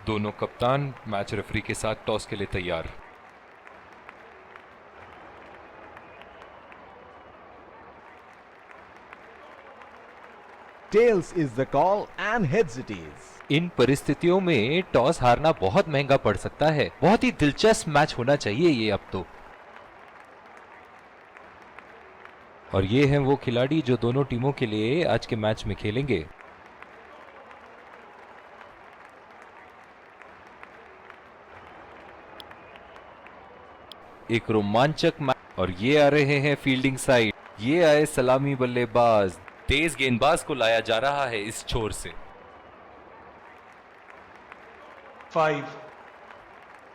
दोनों कप्तान match referee के साथ टॉस के लिए तैयार। Tails is the call and heads it is. इन परिस्थितियों में टॉस हारना बहुत महंगा पड़ सकता है। बहुत ही दिलचस्प मैच होना चाहिए ये अब तो। और ये हैं वो खिलाड़ी जो दोनों टीमों के लिए आज के मैच में खेलेंगे। एक रोमांचक मैच। और ये आ रहे हैं फील्डिंग साइड। ये आए सलामी बल्लेबाज। तेज गेंदबाज को लाया जा रहा है इस छोर से। 5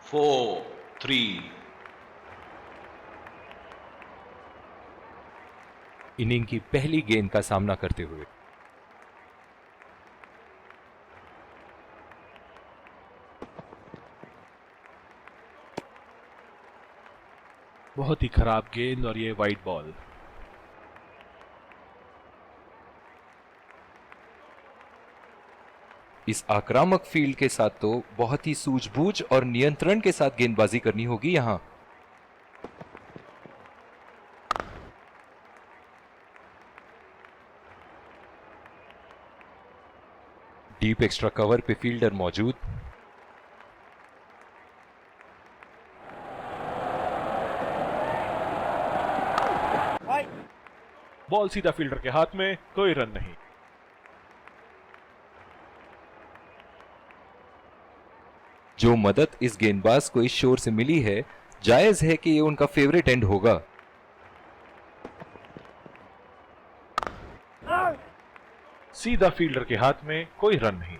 4 3 इनिंग की पहली गेंद का सामना करते हुए बहुत ही खराब गेंद और ये वाइड बॉल। इस आक्रामक फील्ड के साथ तो बहुत ही सूझबूझ और नियंत्रण के साथ गेंदबाजी करनी होगी यहां। डीप एक्स्ट्रा कवर पे फील्डर मौजूद। बॉल सीधा फील्डर के हाथ में, कोई रन नहीं। जो मदद इस गेंदबाज को इस शोर से मिली है, जायज है कि ये उनका फेवरेट एंड होगा। सीधा फील्डर के हाथ में, कोई रन नहीं।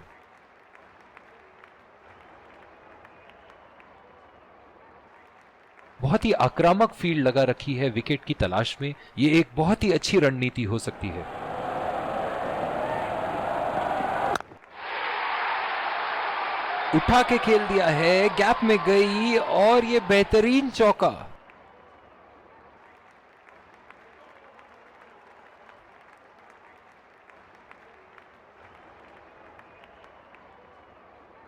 बहुत ही आक्रामक फील्ड लगा रखी है विकेट की तलाश में। ये एक बहुत ही अच्छी रणनीति हो सकती है। उठा के खेल दिया है, गैप में गई और ये बेहतरीन चौका।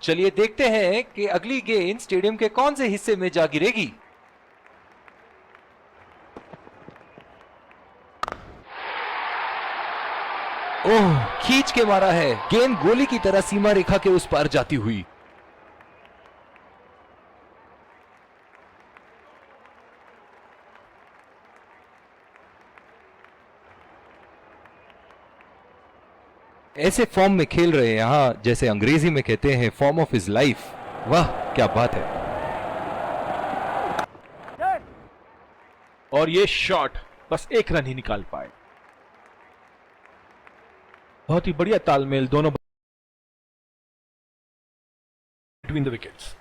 चलिए देखते हैं कि अगली गेंद स्टेडियम के कौन से हिस्से में जा गिरेगी। ओह, खींच के मारा है। गेंद गोली की तरह सीमा रेखा के उस पार जाती हुई। ऐसे फॉर्म में खेल रहे हैं यहां, जैसे अंग्रेजी में कहते हैं फॉर्म ऑफ हिज लाइफ। वाह क्या बात है। और ये शॉट बस एक रन ही निकाल पाए। बहुत ही बढ़िया तालमेल दोनों बिटवीन द विकेट्स।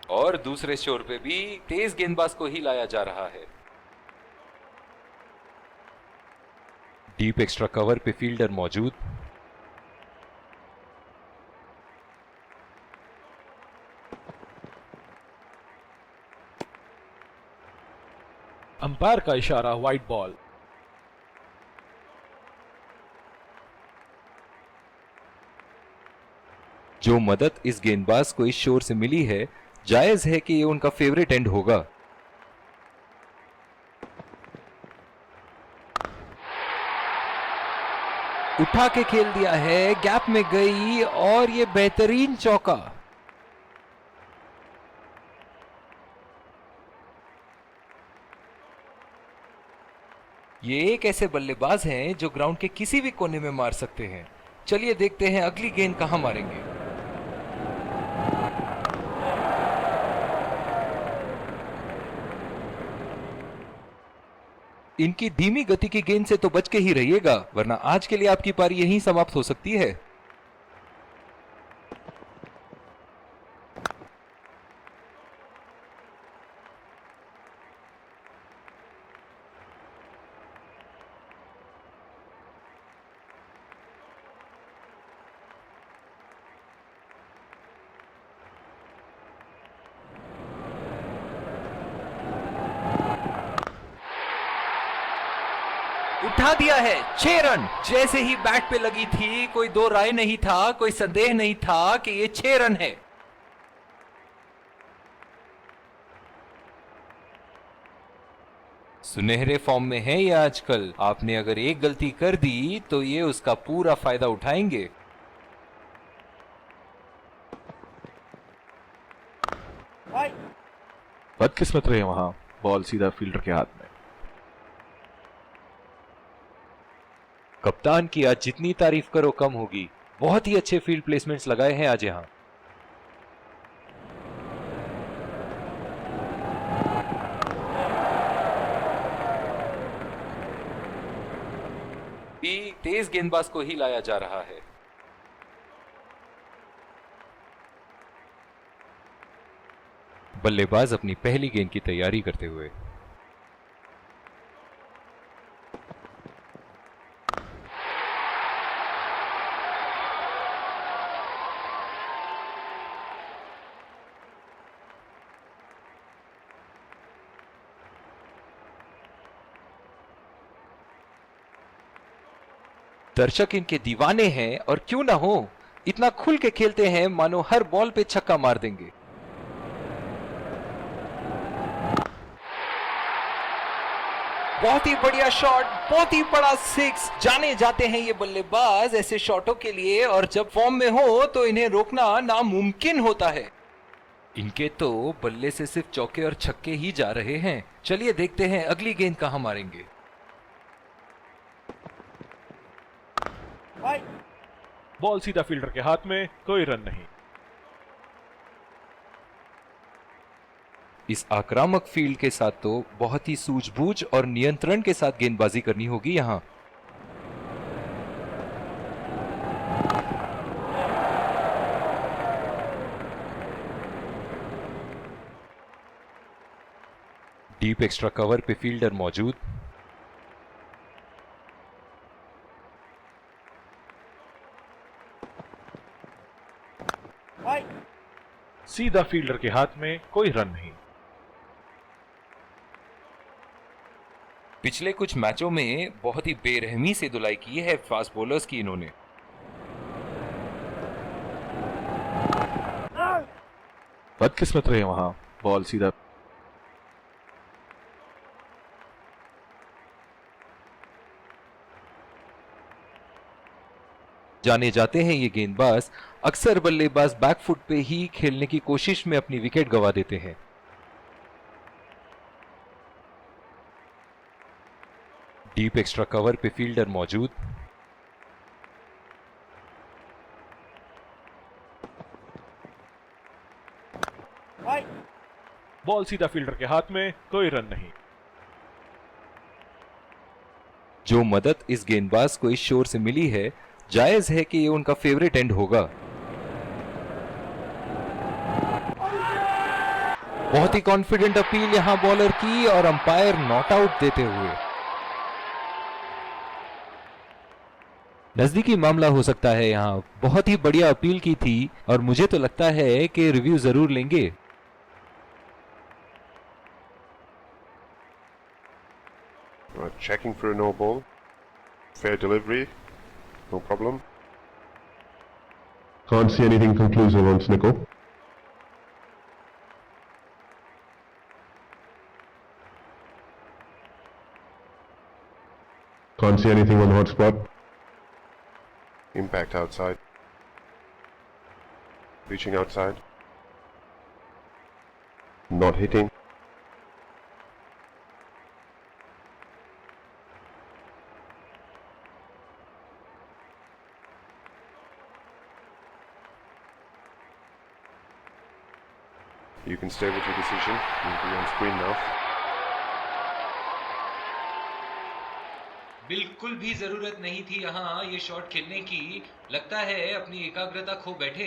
और दूसरे शोर पे भी तेज गेंदबाज को ही लाया जा रहा है। डीप एक्स्ट्रा कवर पे फील्डर मौजूद। अंपायर का इशारा, वाइड बॉल। जो मदद इस गेंदबाज को इस शोर से मिली है, जायज है कि ये उनका फेवरेट एंड होगा। उठा के खेल दिया है, गैप में गई और ये बेहतरीन चौका। ये एक ऐसे बल्लेबाज हैं जो ग्राउंड के किसी भी कोने में मार सकते हैं। चलिए देखते हैं अगली गेंद कहां मारेंगे। इनकी धीमी गति की गेंद से तो बच के ही रहिएगा, वरना आज के लिए आपकी पारी यहीं समाप्त हो सकती है। उठा दिया है, 6 रन। जैसे ही बैट पे लगी थी, कोई दो राय नहीं था, कोई संदेह नहीं था कि ये 6 रन है। सुनहरे फॉर्म में है ये आजकल। आपने अगर एक गलती कर दी तो ये उसका पूरा फायदा उठाएंगे। बदकिस्मत रहे वहां, बॉल सीधा फील्डर के हाथ में। कप्तान की आज जितनी तारीफ करो कम होगी। बहुत ही अच्छे फील्ड प्लेसमेंट्स लगाए हैं आज यहां। भी तेज गेंदबाज को ही लाया जा रहा है। बल्लेबाज अपनी पहली गेंद की तैयारी करते हुए। दर्शक इनके दीवाने हैं, और क्यों ना हो, इतना खुल के खेलते हैं मानो हर बॉल पे छक्का मार देंगे। बहुत ही बढ़िया शॉट, बहुत ही बड़ा 6। जाने जाते हैं ये बल्लेबाज ऐसे शॉटों के लिए, और जब फॉर्म में हो तो इन्हें रोकना नामुमकिन होता है। इनके तो बल्ले से सिर्फ चौके और छक्के ही जा रहे हैं। चलिए देखते हैं अगली गेंद कहां मारेंगे। बॉल सीधा फील्डर के हाथ में, कोई रन नहीं। इस आक्रामक फील्ड के साथ तो बहुत ही सूझबूझ और नियंत्रण के साथ गेंदबाजी करनी होगी यहां। डीप एक्स्ट्रा कवर पे फील्डर मौजूद। सीधा फील्डर के हाथ में, कोई रन नहीं। पिछले कुछ मैचों में बहुत ही बेरहमी से धुलाई की है फास्ट बॉलर्स की इन्होंने। बदकिस्मत रहे वहां, बॉल सीधा। जाने जाते हैं ये गेंदबाज अक्सर बल्लेबाज बैकफुट पे ही खेलने की कोशिश में अपनी विकेट गंवा देते हैं। डीप एक्स्ट्रा कवर पे फील्डर मौजूद। बॉल सीधा फील्डर के हाथ में, कोई रन नहीं। जो मदद इस गेंदबाज को इस शोर से मिली है, जायज है कि ये उनका फेवरेट एंड होगा। बहुत ही कॉन्फिडेंट अपील यहां बॉलर की, और अंपायर नॉट आउट देते हुए। नजदीकी मामला हो सकता है यहां। बहुत ही बढ़िया अपील की थी, और मुझे तो लगता है कि रिव्यू जरूर लेंगे। Checking for a no ball. Fair delivery. No problem. Can't see anything conclusive on Snicko. Can't see anything on hotspot. Impact outside. Reaching outside. Not hitting. You can stay with your decision. You'll be on screen now. बिल्कुल भी जरूरत नहीं थी यहां ये shot खेलने की। लगता है अपनी एकाग्रता खो बैठे।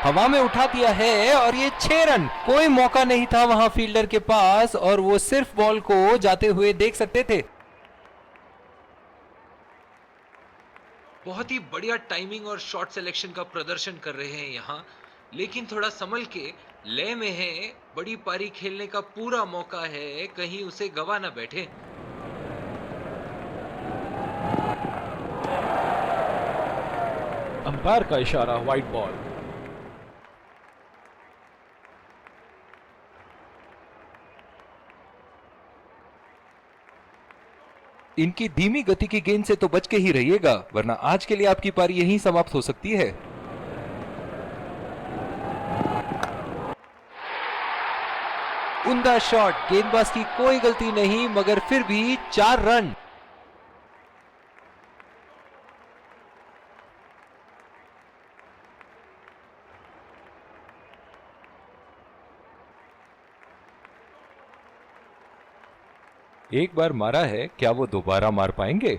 हवा में उठा दिया है, और ये 6 रन। कोई मौका नहीं था वहां फील्डर के पास, और वो सिर्फ बॉल को जाते हुए देख सकते थे। बहुत ही बढ़िया टाइमिंग और शॉट सिलेक्शन का प्रदर्शन कर रहे हैं यहां, लेकिन थोड़ा संभल के ले में है, बड़ी पारी खेलने का पूरा मौका है, कहीं उसे गवा ना बैठे। अंपायर का इशारा, वाइड बॉल। इनकी धीमी गति की गेंद से तो बच के ही रहिएगा, वरना आज के लिए आपकी पारी यहीं समाप्त हो सकती है। उम्दा शॉट, गेंदबाज की कोई गलती नहीं, मगर फिर भी 4 रन। एक बार मारा है, क्या वो दोबारा मार पाएंगे?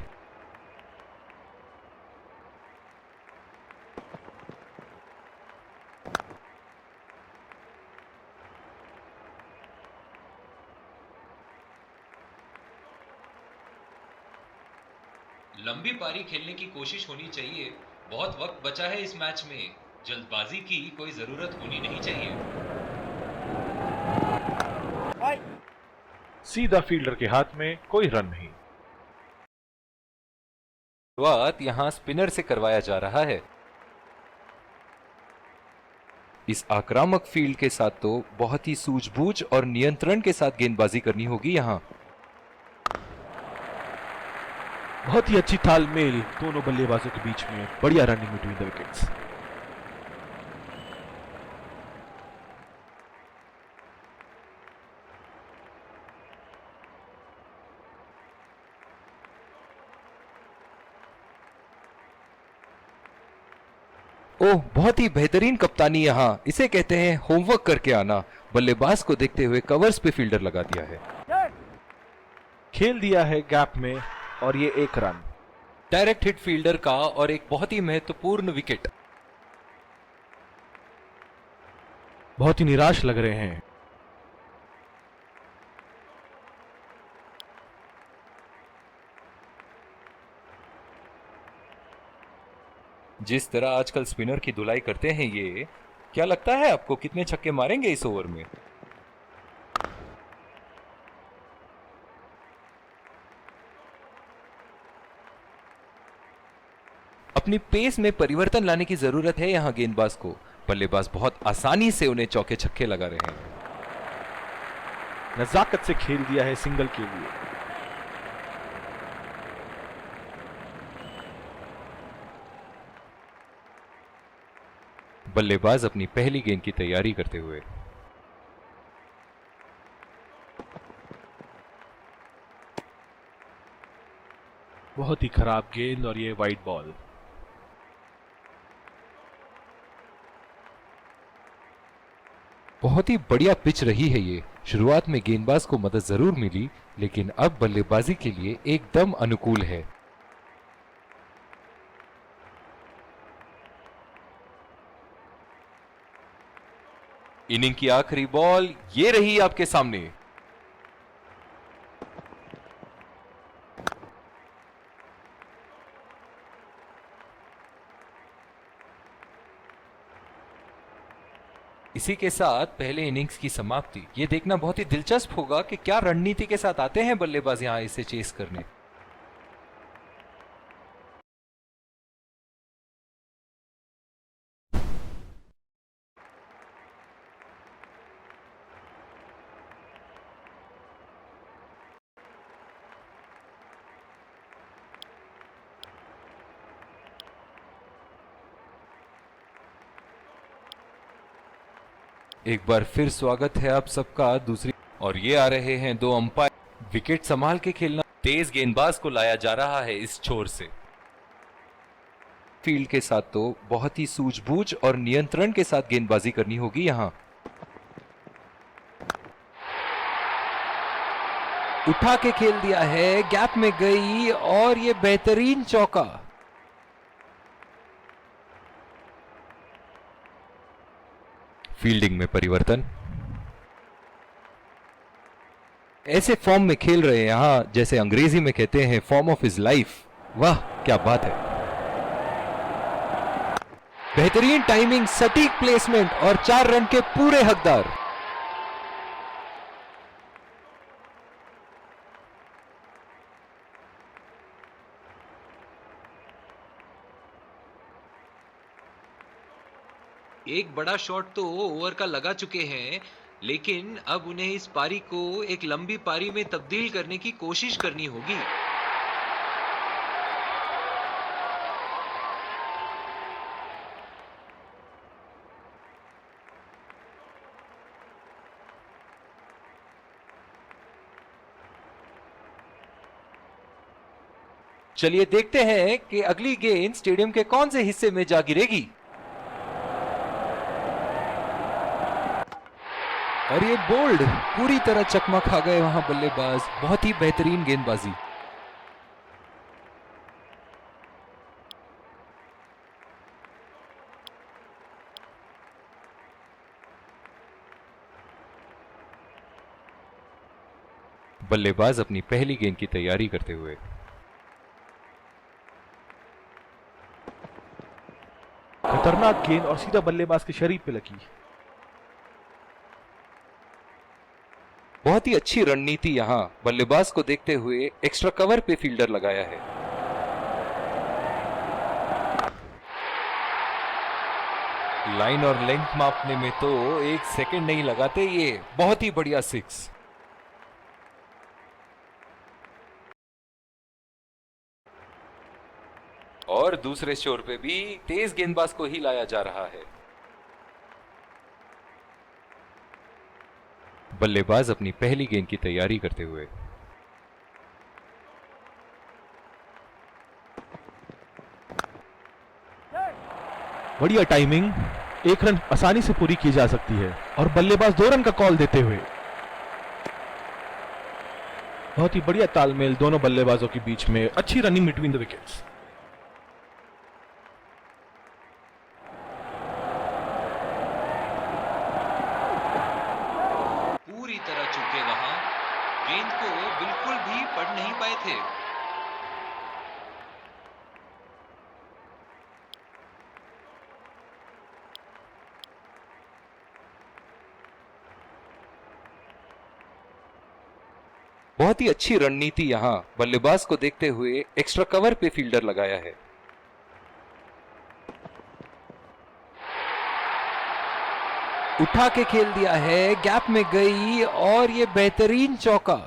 लंबी पारी खेलने की कोशिश होनी चाहिए। बहुत वक्त बचा है इस मैच में, जल्दबाजी की कोई जरूरत होनी नहीं चाहिए। सीधा फील्डर के हाथ में, कोई रन नहीं। शुरुआत यहां स्पिनर से करवाया जा रहा है। इस आक्रामक फील्ड के साथ तो बहुत ही सूझबूझ और नियंत्रण के साथ गेंदबाजी करनी होगी यहां। बहुत ही अच्छी तालमेल दोनों बल्लेबाजों के बीच में, बढ़िया रनिंग बिटवीन द विकेट्स। ओह, बहुत ही बेहतरीन कप्तानी यहां, इसे कहते हैं होमवर्क करके आना। बल्लेबाज को देखते हुए कवर्स पे फील्डर लगा दिया है। खेल दिया है गैप में और ये 1 रन। डायरेक्ट हिट फील्डर का और एक बहुत ही महत्वपूर्ण विकेट। बहुत ही निराश लग रहे हैं। जिस तरह आजकल स्पिनर की धुलाई करते हैं ये, क्या लगता है आपको कितने छक्के मारेंगे इस ओवर में? अपनी पेस में परिवर्तन लाने की जरूरत है यहां गेंदबाज को। बल्लेबाज बहुत आसानी से उन्हें चौके छक्के लगा रहे हैं। नजाकत से खेल दिया है सिंगल के लिए। बल्लेबाज अपनी पहली गेंद की तैयारी करते हुए। बहुत ही खराब गेंद और ये वाइड बॉल। बहुत ही बढ़िया पिच रही है ये। शुरुआत में गेंदबाज को मदद जरूर मिली, लेकिन अब बल्लेबाजी के लिए एकदम अनुकूल है। इनिंग की आखिरी बॉल ये रही आपके सामने। इसी के साथ पहले इनिंग्स की समाप्ति। ये देखना बहुत ही दिलचस्प होगा कि क्या रणनीति के साथ आते हैं बल्लेबाज यहां इसे चेस करने। एक बार फिर स्वागत है आप सबका दूसरी। और ये आ रहे हैं 2 अंपायर। विकेट संभाल के खेलना। तेज गेंदबाज को लाया जा रहा है इस छोर से। फील्ड के साथ तो बहुत ही सूझबूझ और नियंत्रण के साथ गेंदबाजी करनी होगी यहां। उठा के खेल दिया है, गैप में गई और ये बेहतरीन चौका। फील्डिंग में परिवर्तन। ऐसे फॉर्म में खेल रहे हैं यहां, जैसे अंग्रेजी में कहते हैं फॉर्म ऑफ हिज लाइफ। वाह क्या बात है। बेहतरीन टाइमिंग, सटीक प्लेसमेंट और 4 रन के पूरे हकदार। एक बड़ा शॉट तो ओवर का लगा चुके हैं, लेकिन अब उन्हें इस पारी को एक लंबी पारी में तब्दील करने की कोशिश करनी होगी। चलिए देखते हैं कि अगली गेंद स्टेडियम के कौन से हिस्से में जा गिरेगी। और ये बोल्ड, पूरी तरह चकमा खा गए वहां बल्लेबाज। बहुत ही बेहतरीन गेंदबाजी। बल्लेबाज अपनी पहली गेंद की तैयारी करते हुए। खतरनाक गेंद और सीधा बल्लेबाज के शरीर पे लगी। बहुत ही अच्छी रणनीति यहां बल्लेबाज को देखते हुए एक्स्ट्रा कवर पे फील्डर लगाया है। लाइन और लेंथ मापने में तो 1 सेकंड नहीं लगाते ये। बहुत ही बढ़िया 6। और दूसरे छोर पे भी तेज गेंदबाज को ही लाया जा रहा है। बल्लेबाज अपनी पहली गेंद की तैयारी करते हुए। बढ़िया टाइमिंग, 1 रन आसानी से पूरी की जा सकती है और बल्लेबाज 2 रन का कॉल देते हुए। बहुत ही बढ़िया तालमेल दोनों बल्लेबाजों के बीच में। अच्छी रनिंग बिटवीन द विकेट्स। पूरी तरह चूके वहां, गेंद को बिल्कुल भी पढ़ नहीं पाए थे। बहुत ही अच्छी रणनीति यहां बल्लेबाज को देखते हुए एक्स्ट्रा कवर पे फील्डर लगाया है। उठा के खेल दिया है, गैप में गई और ये बेहतरीन चौका।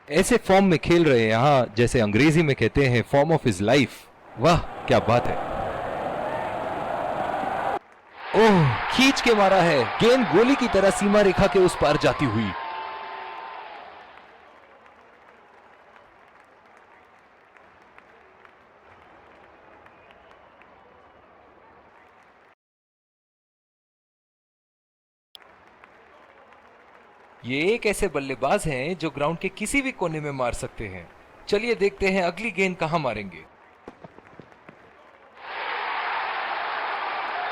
ऐसे फॉर्म में खेल रहे हैं यहां, जैसे अंग्रेजी में कहते हैं फॉर्म ऑफ हिज लाइफ। वाह क्या बात है। ओह, खींच के मारा है। गेंद गोली की तरह सीमा रेखा के उस पार जाती हुई। ये एक ऐसे बल्लेबाज हैं जो ग्राउंड के किसी भी कोने में मार सकते हैं। चलिए देखते हैं अगली गेंद कहां मारेंगे।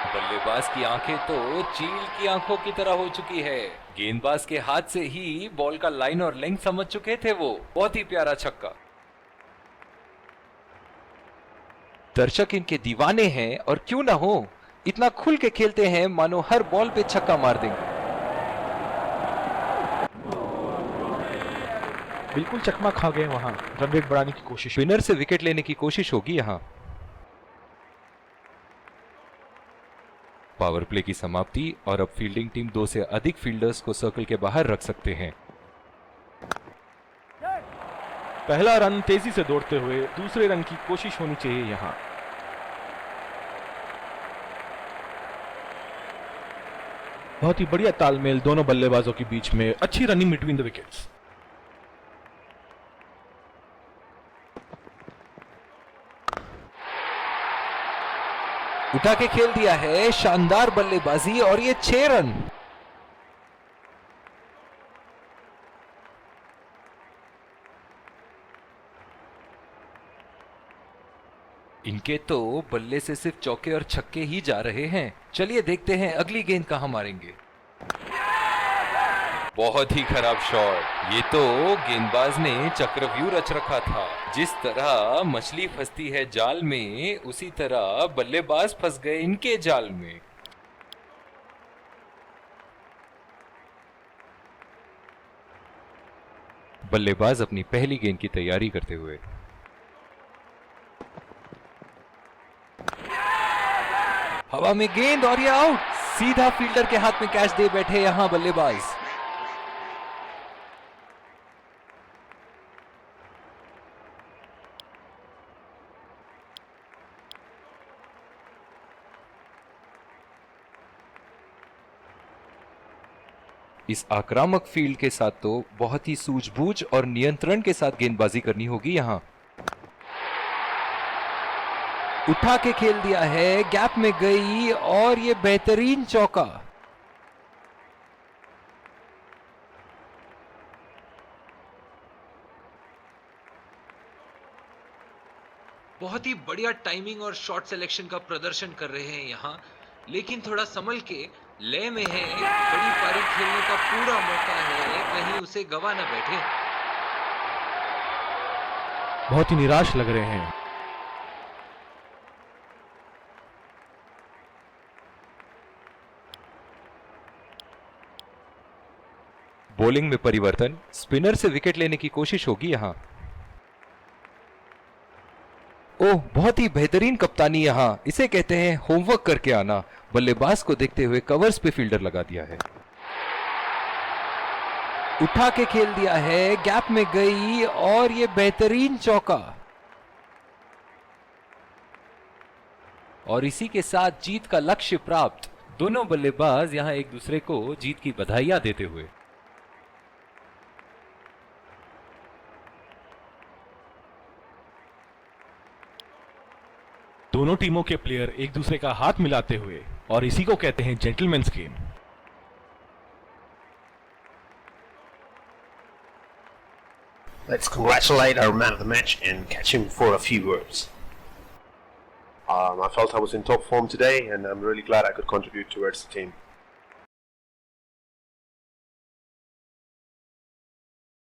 बल्लेबाज की आंखें तो चील की आंखों की तरह हो चुकी है। गेंदबाज के हाथ से ही बॉल का लाइन और लेंथ समझ चुके थे वो। बहुत ही प्यारा छक्का। दर्शक इनके दीवाने हैं और क्यों ना हो, इतना खुल के खेलते हैं मानो हर बॉल पे छक्का मार देंगे। बिल्कुल चकमा खा गए वहां। रन रेट बढ़ाने की कोशिश। स्पिनर से विकेट लेने की कोशिश होगी यहां। पावर प्ले की समाप्ति और अब फील्डिंग टीम 2 से अधिक फील्डर्स को सर्कल के बाहर रख सकते हैं। पहला रन तेजी से दौड़ते हुए, दूसरे रन की कोशिश होनी चाहिए यहां। बहुत ही बढ़िया तालमेल दोनों बल्लेबाजों के बीच में। अच्छी रनिंग बिटवीन द विकेट्स। उठा के खेल दिया है, शानदार बल्लेबाजी और ये 6 रन। इनके तो बल्ले से सिर्फ चौके और छक्के ही जा रहे हैं। चलिए देखते हैं अगली गेंद कहां मारेंगे। बहुत ही खराब शॉट। ये तो गेंदबाज ने चक्रव्यूह रच रखा था। जिस तरह मछली फंसती है जाल में, उसी तरह बल्लेबाज फंस गए इनके जाल में। बल्लेबाज अपनी पहली गेंद की तैयारी करते हुए। हवा में गेंद और ये आउट। सीधा फील्डर के हाथ में कैच दे बैठे यहां बल्लेबाज। इस आक्रामक फील्ड के साथ तो बहुत ही सूझबूझ और नियंत्रण के साथ गेंदबाजी करनी होगी यहां। उठा के खेल दिया है, गैप में गई और ये बेहतरीन चौका। बहुत ही बढ़िया टाइमिंग और शॉट सिलेक्शन का प्रदर्शन कर रहे हैं यहाँ, लेकिन थोड़ा संभल के, लय में है। बड़ी पारी खेलने का पूरा मौका है, कहीं उसे गवा ना बैठे। बहुत ही निराश लग रहे हैं। बॉलिंग में परिवर्तन, स्पिनर से विकेट लेने की कोशिश होगी यहां। ओह, बहुत ही बेहतरीन कप्तानी यहां। इसे कहते हैं होमवर्क करके आना। बल्लेबाज को देखते हुए कवर्स पे फील्डर लगा दिया है। उठा के खेल दिया है, गैप में गई और ये बेहतरीन चौका। और इसी के साथ जीत का लक्ष्य प्राप्त। दोनों बल्लेबाज यहां एक दूसरे को जीत की बधाइयां देते हुए। दोनों टीमों के प्लेयर एक दूसरे का हाथ मिलाते हुए, और इसी को कहते हैं gentleman's game. Let's congratulate our man of the match and catch him for a few words. I felt I was in top form today, and I'm really glad I could contribute towards the team.